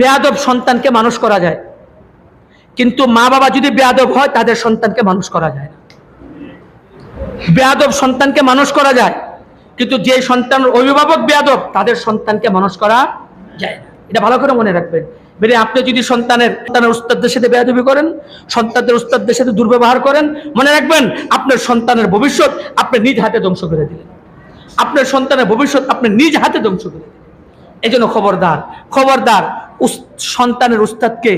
বেয়াদব সন্তানকে মানুষ করা যায়, কিন্তু মা বাবা যদি বেয়াদব হয় তাদের সন্তানকে মানুষ করা যায় না। বেয়াদব সন্তানকে মানুষ করা যায়, কিন্তু যে সন্তানের অভিভাবক বেয়াদব তাদের সন্তানকে মানুষ করা যায় না। এটা ভালো করে মনে রাখবেন। বেরে আপনি যদি সন্তানের উস্তাদদের সাথে বেয়াদবি করেন, সন্তানদের উস্তাদদের সাথে দুর্ব্যবহার করেন, মনে রাখবেন আপনার সন্তানের ভবিষ্যৎ আপনি নিজ হাতে ধ্বংস করে দিলেন। আপনার সন্তানের ভবিষ্যৎ আপনি নিজ হাতে ধ্বংস করে দিলেন। এই জন্য খবরদার, খবরদার, সন্তানের উস্তাদকে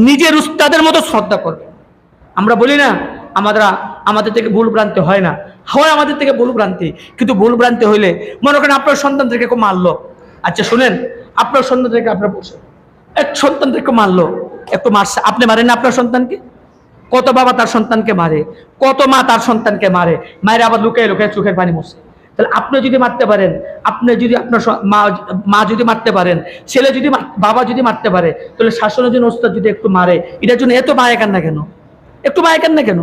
নিজের উস্তাদের মতো শ্রদ্ধা করবেন। আমরা বলি না আমাদের থেকে ভুল ভ্রান্তি হয় না, হয় আমাদের থেকে ভুল ভ্রান্তি, কিন্তু ভুল ভ্রান্তি হইলে মনে করেন আপনার সন্তানদেরকে কেউ মারলো, আচ্ছা শুনেন, আপনার সন্তানদেরকে আপনার বসে এক সন্তানদেরকে মারলো, একটু মারছে, আপনি মারেন না আপনার সন্তানকে? কত বাবা তার সন্তানকে মারে, কত মা তার সন্তানকে মারে, মায়ের আবার লুকিয়ে লুকিয়ে চোখের পানি মুছে। তাহলে আপনি যদি মারতে পারেন, আপনি যদি আপনার মা যদি মারতে পারেন, ছেলে যদি বাবা যদি মারতে পারে, তাহলে শাসনের জন্য ওস্তাদ যদি একটু মারে, এটার জন্য এত মায়া কান্না কেন? একটু মায়া কান্না কেন?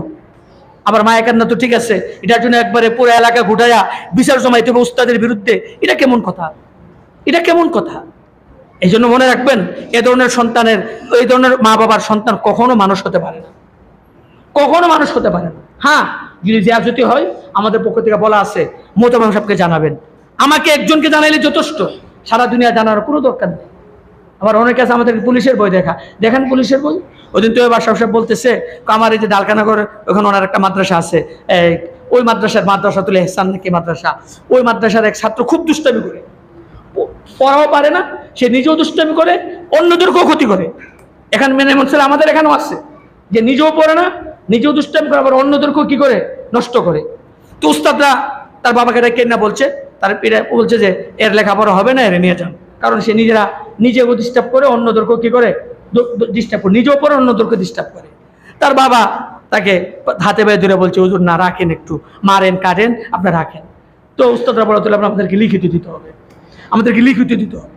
আবার মায়া কান্না তো ঠিক আছে, এটার জন্য একবারে পুরো এলাকা ঘুটাইয়া বিচার জমাইতে হবে উস্তাদের বিরুদ্ধে, এটা কেমন কথা? এটা কেমন কথা? এই জন্য মনে রাখবেন, এ ধরনের সন্তানের, এই ধরনের মা বাবার সন্তান কখনো মানুষ হতে পারে না, কখনো মানুষ হতে পারে না। হ্যাঁ, যদি জিয়াজতি হয় আমাদের পক্ষ থেকে বলা আছে, মোতাবাম সাহেবকে জানাবেন। আমাকে একজনকে জানাইলে যথেষ্ট, সারা দুনিয়া জানার কোনো দরকার নেই। আবার অনেক আছে আমাদের পুলিশের বই দেখেন পুলিশের বই। ওই দিন তো বাদশাহ সাহেব বলতেছে, আমার এই যে ডালখানাগর ওখানে ওনার একটা মাদ্রাসা আছে, ওই মাদ্রাসাতুল ইহসান নাকি মাদ্রাসা, ওই মাদ্রাসার এক ছাত্র খুব দুষ্টামি করে, পড়াও পারে না, সে নিজেও দুষ্টামি করে, অন্যদেরকেও ক্ষতি করে। এখানে মেনে মন ছেলে আমাদের এখানেও আছে, যে নিজেও পড়ে না, নিজেও দুষ্টামি করে, আবার অন্যদেরকেও কি করে, নষ্ট করে। তো উস্তাদরা তার বাবাকে ডেকে না বলছে, তার পিড়ে বলছে যে এর লেখাপড়া হবে না, এর নিয়ে যান। কারণ সে নিজেও ডিস্টার্ব করে, অন্যদেরকেও কি করে, ডিস্টার্ব করে, নিজেও পড়ে, অন্যদেরকে ডিস্টার্ব করে। তার বাবা তাকে হাতে পায়ে ধরে বলছে, হুজুর না, রাখেন, একটু মারেন কাটেন, আপনার রাখেন। তো উস্তাদরা বলা তুলে আপনাদেরকে লিখিত দিতে হবে, আমাদেরকে লিখিত দিতে হবে।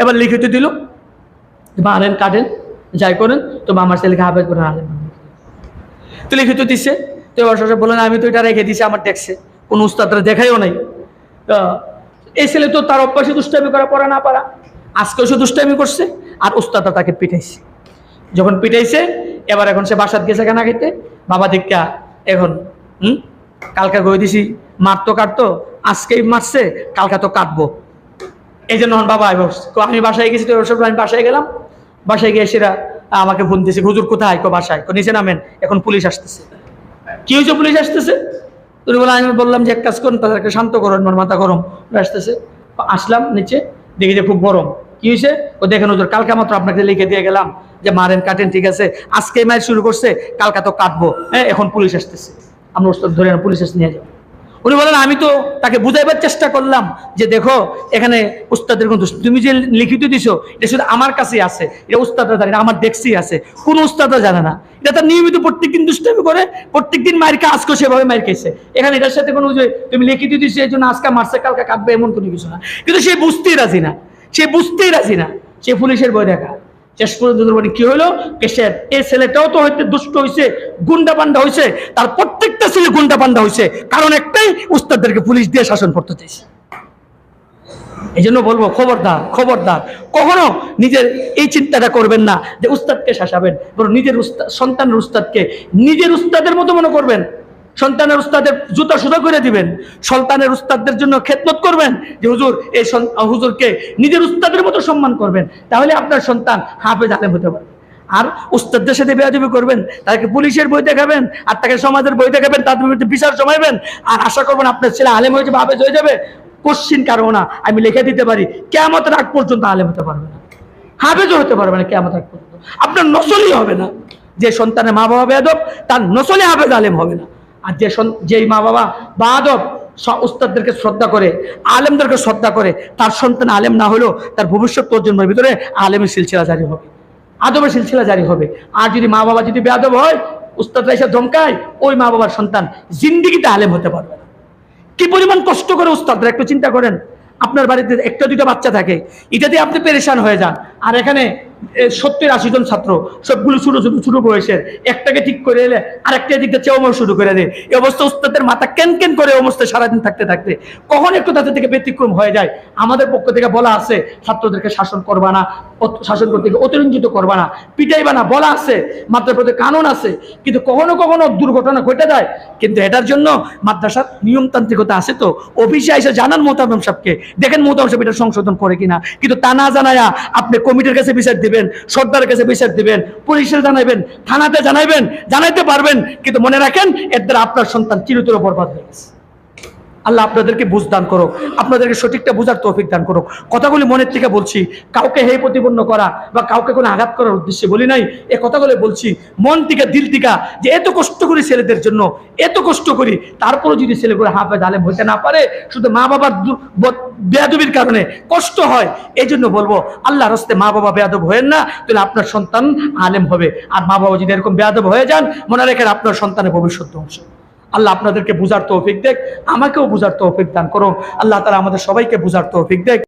এবার লিখিত দিল, মারেন কাটেন যাই করেন, তো আমার ছেলেকে হাফেজ করে আনেন। তো লিখিত দিচ্ছে, তো এবার বললেন আমি তো এটা রেখে দিছি আমার ট্যাক্সে, কোনো উস্তাদরা দেখাইও নাই। এই ছেলে তো তার অভ্যাসে দুষ্টামি করা, পড়া না পারা, আজকেও সে দুষ্টামি করছে, আর উস্তাদরা তাকে পিটাইছে। যখন পিটাইছে, এখন সে বাসাত গেছে কেনা খেতে, বাবা দীক্ষা এখন কালকে গই দিছি, মারতো কাটতো, আজকেই মারছে, কালকে তো কাটবো। এই জন্য বাবা আমি বাসায় গেছি, তো আমি বাসায় গেলাম, বাসায় গিয়ে সেরা আমাকে ফোন দিয়েছে, হুজুর কোথায়? বাসায়। নিচে নামেন, এখন পুলিশ আসতেছে। কি হয়েছে? পুলিশ আসতেছে। তুমি বলে, আমি বললাম যে এক কাজ করুন, তাদেরকে শান্ত করুন, আমার মাথা গরম আসতেছে। আসলাম নিচে, দেখি যে খুব গরম। কি হয়েছে? ও দেখেন হুজুর, কালকে মাত্র আপনাকে লিখে দিয়ে গেলাম যে মারেন কাটেন, ঠিক আছে, আজকে মায়ের শুরু করছে, কালকে তো কাটবো। হ্যাঁ, এখন পুলিশ আসতেছে, আমরা ওস্তাদ ধরে পুলিশ নিয়ে যাবো। উনি বলেন, আমি তো তাকে বুঝাইবার চেষ্টা করলাম যে দেখো, এখানে উস্তাদের কোন দোষ, তুমি যে লিখিত দিছো এটা শুধু আমার কাছেই আছে, এটা উস্তাদরা জানে না, আমার দেখছেই আছে, কোন উস্তাদরা জানে না। এটা তার নিয়মিত প্রত্যেকদিন দুষ্টামি করে, প্রত্যেকদিন মায়ের কা আজকে সেভাবে মায়ের খেয়েছে। এখানে এটার সাথে কোনো যে তুমি লিখিত দিছো এই জন্য আজকে মারছে কালকে কাটবে, এমন কোনো কিছু না। কিন্তু সে বুঝতেই রাজি না, সে বুঝতেই রাজি না, সে পুলিশের বই দেখা। শেষ পর্যন্ত কি হলো, কেসের এই ছেলেটাও তো হয়তো দুষ্ট হয়েছে, গুন্ডা পান্ডা হয়েছে, তার প্রত্যেকটা ছেলে গুন্ডা পান্ডা হয়েছে, কারণ একটাই, উস্তাদদেরকে পুলিশ দিয়ে শাসন করতে চাইছে। এই জন্য বলবো, খবরদার, খবরদার, কখনো নিজের এই চিন্তাটা করবেন না যে উস্তাদকে শাসাবেন, বরং নিজের সন্তানের উস্তাদকে নিজের উস্তাদের মতো মনে করবেন। সন্তানের উস্তাদের জুতা সুতা করে দিবেন, সন্তানের উস্তাদদের জন্য খেদমত করবেন, যে হুজুর এই হুজুরকে নিজের উস্তাদের মতো সম্মান করবেন, তাহলে আপনার সন্তান হাফেজ আলেম হতে পারবে। আর উস্তাদদের সাথে বেয়াদবি করবেন, তাকে পুলিশের বই দেখাবেন, আর তাকে সমাজের বই দেখাবেন, তার বিরুদ্ধে বিচার জমাইবেন, আর আশা করবেন আপনার ছেলে আলেম হয়ে যাবে, হাফেজ হয়ে যাবে। কোশ্চিন কারো না, আমি লিখে দিতে পারি, কিয়ামতের আগ পর্যন্ত আলেম হতে পারবে না, হাফেজও হতে পারবে না কিয়ামতের আগ পর্যন্ত। আপনার নসলই হবে না। যে সন্তানের মা বাবা বেয়াদব, তার নসলে হাফেজ আলেম হবে না। আর যেই মা বাবা বাদব, উস্তাদদেরকে শ্রদ্ধা করে, আলেমদেরকে শ্রদ্ধা করে, তার সন্তান আলেম না হলেও তার ভবিষ্যৎ প্রজন্মের ভিতরে আলেমের সিলসিলা জারি হবে, আদবের সিলসিলা জারি হবে। আর যদি মা বাবা যদি বেয়াদব হয়, উস্তাদরা এসে ধমকায়, ওই মা বাবার সন্তান জিন্দিগিতে আলেম হতে পারবে না। কি পরিমাণ কষ্ট করে উস্তাদরা, একটু চিন্তা করেন। আপনার বাড়িতে একটা দুইটা বাচ্চা থাকে, এটাতে আপনি পেরেশান হয়ে যান, আর এখানে 70-80 জন ছাত্র, সবগুলো ছোট ছোট ছোট বয়সের, একটাকে ঠিক করে এলে আরেকটা দিকটা চেওয়া শুরু করে দেয়। এই অবস্থা উস্তাদের মাথা কেন কেন করে অবস্থায় সারাদিন থাকতে থাকতে কখন একটু তাদের থেকে ব্যতিক্রম হয়ে যায়। আমাদের পক্ষ থেকে বলা আছে ছাত্রদেরকে শাসন করবা না, শাসন করতে অতিরঞ্জিত করবা না, পিটাইবা না, বলা আছে, মাদ্রাসার প্রতি কানুন আছে। কিন্তু কখনো কখনো দুর্ঘটনা ঘটে যায়। কিন্তু এটার জন্য মাদ্রাসার নিয়মতান্ত্রিকতা আছে। তো অফিসে এসে জানান মোহতামিম সাহেবকে, দেখেন মোহতামিম সাহেব এটা সংশোধন করে কিনা। কিন্তু তা না জানায়া আপনি কমিটির কাছে বিচার দিবেন, সর্দারের কাছে বিচার দিবেন, পুলিশে জানাইবেন, থানাতে জানাইবেন, জানাইতে পারবেন, কিন্তু মনে রাখেন এর দ্বারা আপনার সন্তান চিরতরে বরবাদ হয়ে গেছে। আল্লাহ আপনাদেরকে বুঝ দান করো, আপনাদেরকে সঠিকটা বুঝার তৌফিক দান করো। কথাগুলি মনের থেকে বলছি, কাউকে হেয় প্রতিপন্ন করা বা কাউকে কোনো আঘাত করার উদ্দেশ্যে বলি নাই। এ কথাগুলো বলছি মন থেকে, দিল থেকে, যে এত কষ্ট করি ছেলেদের জন্য, এত কষ্ট করি, তারপরে যদি ছেলেগুলো হাফেজ আলেম হইতে না পারে, শুধু মা বাবার বেয়াদবির কারণে কষ্ট হয়, এই জন্য বলবো আল্লাহর রাস্তায় মা বাবা বেয়াদব হয়েন না, তাহলে আপনার সন্তান আলেম হবে। আর মা বাবা যদি এরকম বেয়াদব হয়ে যান, মনে রাখেন আপনার সন্তানের ভবিষ্যৎ ধ্বংস। আল্লাহ আপনাদেরকে বুঝার তৌফিক দেখ, আমাকেও বুঝার তৌফিক দান করো। আল্লাহ তাআলা আমাদের সবাইকে বুঝার তৌফিক দেখ।